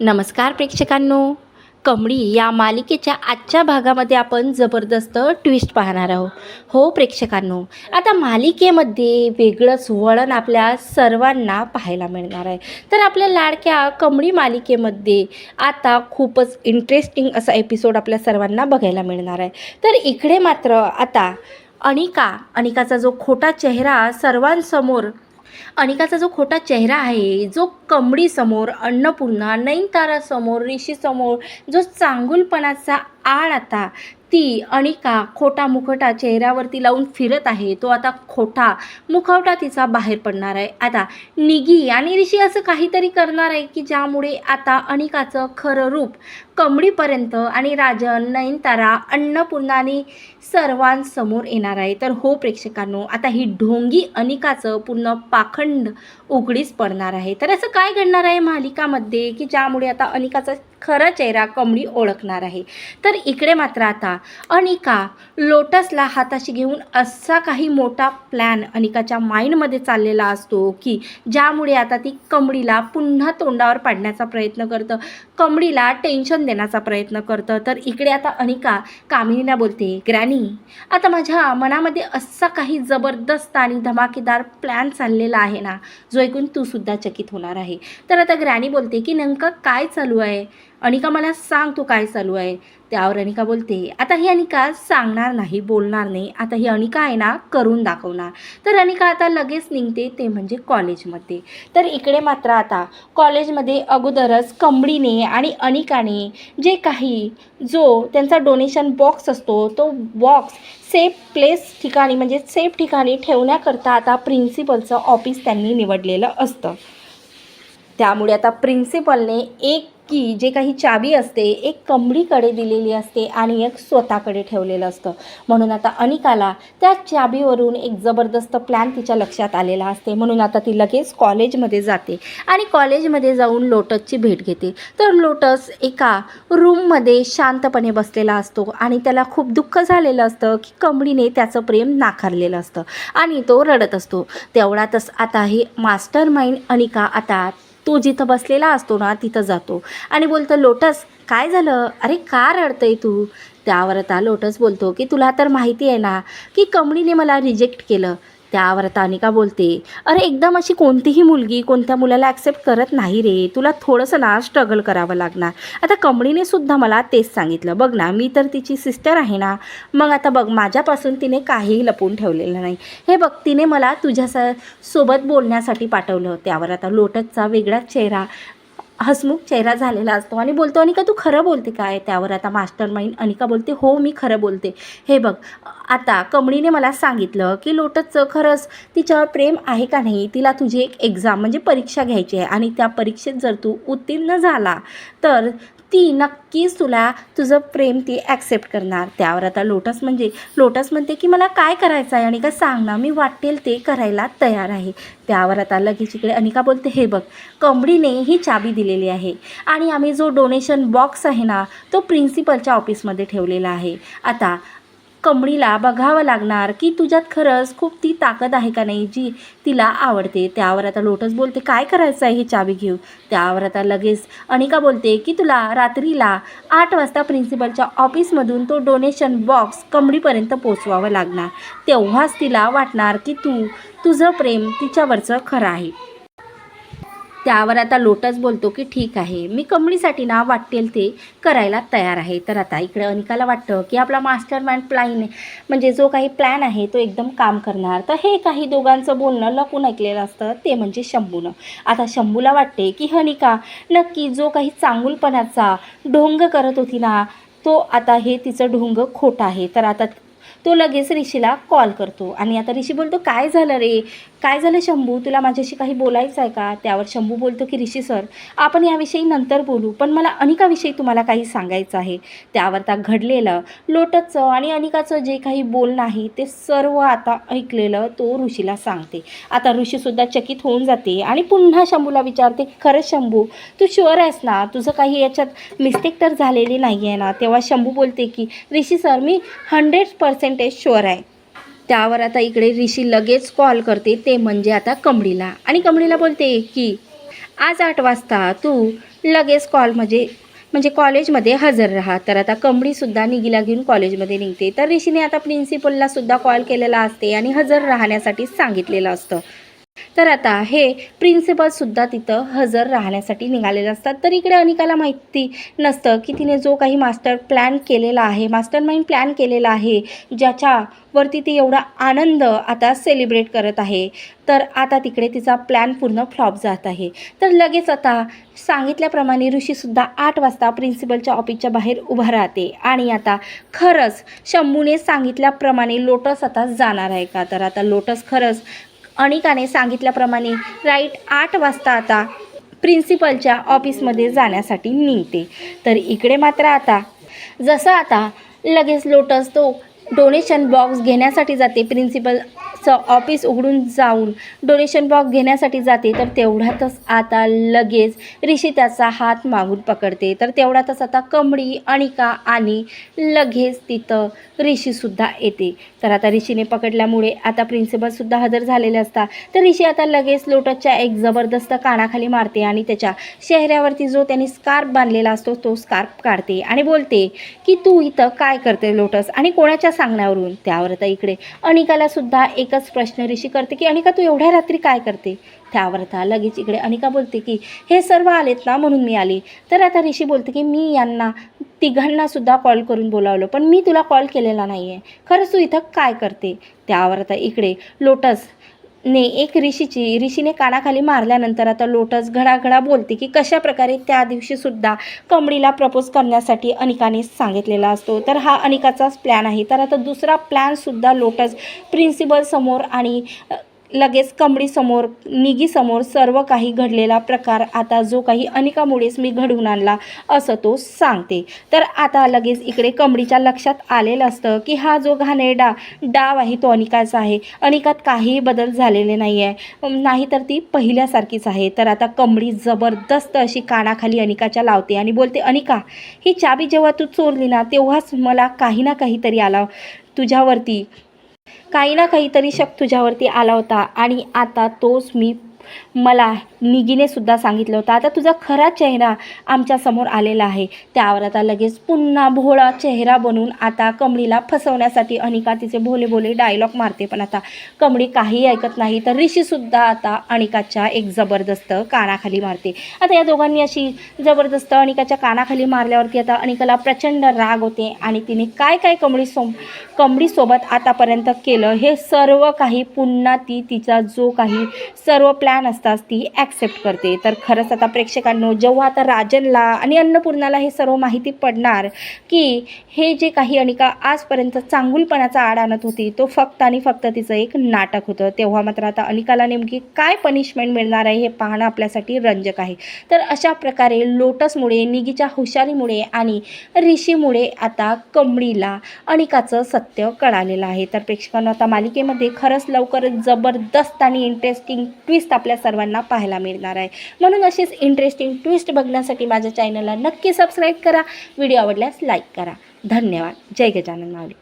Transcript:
नमस्कार प्रेक्षकांनो. कमळी या मालिकेच्या आजच्या भागामध्ये आपण जबरदस्त ट्विस्ट पाहणार आहोत. हो प्रेक्षकांनो, आता मालिकेमध्ये वेगळंच वळण आपल्या सर्वांना पाहायला मिळणार आहे. तर आपल्या लाडक्या कमळी मालिकेमध्ये आता खूपच इंटरेस्टिंग असा एपिसोड आपल्या सर्वांना बघायला मिळणार आहे. तर इकडे मात्र आता अनिकाचा जो खोटा चेहरा सर्वांसमोर अनिकाचा जो खोटा चेहरा आहे, जो कमळीसमोर, अन्नपूर्णा, नयनतारासमोर, ऋषीसमोर जो चांगुलपणाचा आळ आता ती अनिका खोटा मुखवटा चेहऱ्यावरती लावून फिरत आहे, तो आता खोटा मुखवटा तिचा बाहेर पडणार आहे. आता निगी आणि ऋषी असं काहीतरी करणार आहे की ज्यामुळे आता अनिकाचं खरं रूप कमळीपर्यंत आणि राजन, नयनतारा, अन्नपूर्णा आणि सर्वांसमोर येणार आहे. तर हो प्रेक्षकांनो, आता ही ढोंगी अनिकाचं पूर्ण पाखंड उघडीस पडणार आहे. तर असं काय घडणार आहे मालिकामध्ये की ज्यामुळे आता अनिकाचा खरा चेहरा कमळी ओळखणार आहे. तर इकडे मात्र आता अनिका लोटसला हाताशी घेऊन असा काही मोठा प्लॅन अनिकाच्या माइंडमध्ये चाललेला असतो की ज्यामुळे आता ती कमळीला पुन्हा तोंडावर पाडण्याचा प्रयत्न करतं, कमळीला टेन्शन देण्याचा प्रयत्न करतं. तर इकडे आता अनिका कामिनीला बोलते, ग्रॅनी, आता माझ्या मनामध्ये असा काही जबरदस्त आणि धमाकेदार प्लॅन चाललेला आहे ना, जो ऐकून तू सुद्धा चकित होणार आहे. तर आता ग्रॅनी बोलते की नेमकं काय चालू आहे अनिका, मला सांग तू काय चालू आहे. त्यावर अनिका बोलते, आता ही अनिका सांगणार नाही, बोलणार नाही, आता ही अनिका आहे ना करून दाखवणार. तर अनिका आता लगेच निघते, ते म्हणजे कॉलेजमध्ये. तर इकडे मात्र आता कॉलेजमध्ये अगोदरच कमळीने आणि अनिकाने जे काही जो त्यांचा डोनेशन बॉक्स असतो तो बॉक्स सेफ प्लेस ठिकाणी म्हणजे सेफ ठिकाणी ठेवण्याकरता आता प्रिन्सिपलचं ऑफिस त्यांनी निवडलेलं असतं. त्यामुळे आता प्रिन्सिपलने एक की जे काही चावी असते एक कमळीकडे दिलेली असते आणि एक स्वतःकडे ठेवलेलं असतं. म्हणून आता अनिकाला त्या चावीवरून एक जबरदस्त प्लॅन तिच्या लक्षात आलेला असते. म्हणून आता ती लगेच कॉलेजमध्ये जाते आणि कॉलेजमध्ये जाऊन लोटसची भेट घेते. तर लोटस एका रूममध्ये शांतपणे बसलेला असतो आणि त्याला खूप दुःख झालेलं असतं की कमळीने त्याचं प्रेम नाकारलेलं असतं आणि तो रडत असतो. तेवढ्यातच आता ही मास्टर माइंड अनिका आता तो जिथं बसलेला असतो ना तिथं जातो आणि बोलतो, लोटस काय झालं, अरे का रडतंय तू. त्यावर आता लोटस बोलतो की तुला तर माहिती आहे ना की कमळीने मला रिजेक्ट केलं. त्यावर आता अनिका बोलते, अरे एकदम अशी कोणतीही मुलगी कोणत्या मुलाला ॲक्सेप्ट करत नाही रे, तुला थोडंसं ना स्ट्रगल करावं लागणार. आता कमळीने सुद्धा मला तेच सांगितलं, बघ ना मी तर तिची सिस्टर आहे ना, मग आता बघ माझ्यापासून तिने काहीही लपवून ठेवलेलं नाही. हे बघ तिने मला सोबत बोलण्यासाठी पाठवलं. त्यावर आता लोटसचा वेगळाच चेहरा हसमुख चेहरा झालेला असतो आणि बोलतो, अनिका तू खरं बोलते काय. त्यावर आता मास्टर माइंड अनिका बोलते, हो मी खरं बोलते. हे बघ आता कमळीने मला सांगितलं की लोटसचं खरंच तिच्यावर प्रेम आहे का नाही, तिला तुझी एक एक्झाम म्हणजे परीक्षा घ्यायची आहे आणि त्या परीक्षेत जर तू उत्तीर्ण झाला तर ती नक्कीच तुला तुझं प्रेम ती ॲक्सेप्ट करणार. त्यावर आता लोटस म्हणते की मला काय करायचं आहे अनिका, सांग ना, मी वाटेल ते करायला तयार आहे. त्यावर आता लगेच इकडे अनिका बोलते, हे बघ कमळीने ही चाबी दिलेली आहे आणि आम्ही जो डोनेशन बॉक्स आहे ना तो प्रिन्सिपलच्या ऑफिसमध्ये ठेवलेला आहे. आता कमळीला बघावं लागणार की तुझ्यात खरंच खूप ती ताकद आहे का नाही जी तिला आवडते. त्यावर आता लोटस बोलते, काय करायचं आहे ही चावी घेऊ. त्यावर आता लगेच अनिका बोलते की तुला रात्रीला 8 वाजता प्रिन्सिपलच्या ऑफिसमधून तो डोनेशन बॉक्स कमळीपर्यंत पोचवावं लागणार. तेव्हाच तिला वाटणार की तुझं प्रेम तिच्यावरचं खरं आहे. त्यावर आता लोटस बोलतो की ठीक आहे, मी कमळीसाठी ना वाटेल ते करायला तयार आहे. तर आता इकडे अनिकाला वाटतं की आपला मास्टर माइंड प्लॅन म्हणजे जो काही प्लॅन आहे तो एकदम काम करणार. तर हे काही दोघांचं बोलणं लपून ऐकलेलं असतं, ते म्हणजे शंभूनं. आता शंभूला वाटते की अनिका नक्की जो काही चांगुलपणाचा ढोंग करत होती ना तो आता हे तिचं ढोंग खोटं आहे. तर आता तो लगेच ऋषीला कॉल करतो आणि आता ऋषी बोलतो, काय झालं रे, काय झालं शंभू, तुला माझ्याशी काही बोलायचं आहे का. त्यावर शंभू बोलतो की ऋषी सर आपण याविषयी नंतर बोलू, पण मला अनिकाविषयी तुम्हाला काही सांगायचं आहे. त्यावर आता घडलेलं लोटसचं आणि अनिकाचं जे काही बोलणं आहे ते सर्व आता ऐकलेलं तो ऋषीला सांगते. आता ऋषीसुद्धा चकित होऊन जाते आणि पुन्हा शंभूला विचारते, खरंच शंभू तू शुअर आहेस ना, तुझं काही याच्यात मिस्टेक तर झालेली नाही आहे ना. तेव्हा शंभू बोलते की ऋषी सर मी 100% शुअर आहे. त्यावर आता इकडे ऋषी लगेच कॉल करते, ते म्हणजे आता कमळीला, आणि कमळीला बोलते की आज 8 वाजता तू लगेच म्हणजे कॉलेजमध्ये हजर राहा. तर आता कमळीसुद्धा निगीला घेऊन कॉलेजमध्ये निघते. तर ऋषीने आता प्रिन्सिपललासुद्धा कॉल केलेला असते आणि हजर राहण्यासाठी सांगितलेलं असतं. तर आता हे प्रिन्सिपलसुद्धा तिथं हजर राहण्यासाठी निघालेले असतात. तर इकडे अनिकाला माहिती नसतं की तिने जो काही मास्टर माइंड प्लॅन केलेला आहे, ज्याच्यावरती ती एवढा आनंद आता सेलिब्रेट करत आहे, तर आता तिकडे तिचा प्लॅन पूर्ण फ्लॉप जात आहे. तर लगेच आता सांगितल्याप्रमाणे ऋषीसुद्धा 8 वाजता प्रिन्सिपलच्या ऑफिसच्या बाहेर उभा राहते आणि आता खरंच शंभूने सांगितल्याप्रमाणे लोटस आता जाणार आहे का? तर आता लोटस खरंच अनिकाने सांगितल्याप्रमाणे राईट 8 वाजता आता प्रिन्सिपलच्या ऑफिसमध्ये जाण्यासाठी निघते. तर इकडे मात्र आता आता लगेच लोटस तो डोनेशन बॉक्स घेण्यासाठी जाते. प्रिन्सिपलचं ऑफिस उघडून जाऊन डोनेशन बॉक्स घेण्यासाठी जाते. तर तेवढ्यातच आता लगेच ऋषी त्याचा हात मागून पकडते. तर तेवढ्यातच आता कमळी, अनिका आणि लगेच तिथं ऋषीसुद्धा येते. तर आता ऋषीने पकडल्यामुळे आता प्रिन्सिपलसुद्धा हजर झालेले असतात. तर ऋषी आता लगेच लोटसच्या एक जबरदस्त कानाखाली मारते आणि त्याच्या चेहऱ्यावरती जो त्यांनी स्कार्फ बांधलेला असतो तो स्कार्फ काढते आणि बोलते की तू इथं काय करते लोटस आणि कोणाच्या सांगण्यावरून? त्यावर आता इकडे अनिकालासुद्धा एकच प्रश्न ऋषी करते की अनिका तू एवढ्या रात्री काय करते? त्यावर आता लगेच इकडे अनिका बोलते की हे सर्व आलेत ना म्हणून मी आली. तर आता ऋषी बोलते की मी यांना तिघांनासुद्धा कॉल करून बोलावलं, पण मी तुला कॉल केलेला नाही आहे. खरंच तू इथं काय करते? त्यावर आता इकडे लोटसने ऋषीने कानाखाली मारल्यानंतर आता लोटस घडाघडा बोलते की कशाप्रकारे त्या दिवशीसुद्धा कमळीला प्रपोज करण्यासाठी अनिकाने सांगितलेला असतो. तर हा अनिकाचाच प्लॅन आहे. तर आता दुसरा प्लॅनसुद्धा लोटस प्रिन्सिपलसमोर आणि लगेच कमळीसमोर, निगीसमोर सर्व काही घडलेला प्रकार आता जो काही अनिकामुळेच मी घडवून आणला असं तो सांगते. तर आता लगेच इकडे कमळीच्या लक्षात आलेलं असतं की हा जो घाणेरडा डाव आहे तो अनिकाचा आहे. अनिकात काहीही बदल झालेले नाही आहे, नाहीतर ती पहिल्यासारखीच आहे. तर आता कमळी जबरदस्त अशी कानाखाली अनिकाच्या लावते आणि बोलते अनिका, ही चाबी जेव्हा तू चोरली ना तेव्हाच मला काही ना काहीतरी आला तुझ्यावरती, काही ना काहीतरी शक तुझ्यावरती आला होता आणि आता तोच मला निगीने सुद्धा सांगितलं होतं. आता तुझा खरा चेहरा आमच्यासमोर आलेला आहे. त्यावर आता लगेच पुन्हा भोळा चेहरा बनून आता कमळीला फसवण्यासाठी अनिका तिचे भोले भोले डायलॉग मारते. पण आता कमळी काही ऐकत नाही. तर ऋषीसुद्धा आता अनिकाच्या एक जबरदस्त कानाखाली मारते. आता या दोघांनी अशी जबरदस्त अनिकाच्या कानाखाली मारल्यावरती आता अनिकाला प्रचंड राग होते आणि तिने काय काय कमळीसोबत आतापर्यंत केलं हे सर्व काही पुन्हा तिचा जो काही सर्व प्लॅन असतात ती ॲक्सेप्ट करते. तर खरंच आता प्रेक्षकांनो, जेव्हा आता राजनला आणि अन्नपूर्णाला हे सर्व माहिती पडणार की हे जे काही अनिका आजपर्यंत चांगुलपणाचा आड आणत होती तो फक्त आणि फक्त तिचं एक नाटक होतं, तेव्हा मात्र आता अनिकाला नेमकी काय पनिशमेंट मिळणार आहे हे पाहणं आपल्यासाठी रंजक आहे. तर अशा प्रकारे लोटसमुळे, निगीच्या हुशारीमुळे आणि ऋषीमुळे आता कमळीला अनिकाचं सत्य कळालेलं आहे. तर प्रेक्षकांनो, आता मालिकेमध्ये खरंच लवकरच जबरदस्त आणि इंटरेस्टिंग ट्विस्ट आपल्या सर्वांना पाहायला मिळणार आहे. म्हणून अशीच इंटरेस्टिंग ट्विस्ट बघण्यासाठी माझ्या चॅनलला नक्की सबस्क्राईब करा. व्हिडिओ आवडल्यास लाईक करा. धन्यवाद. जय गजानन माऊली.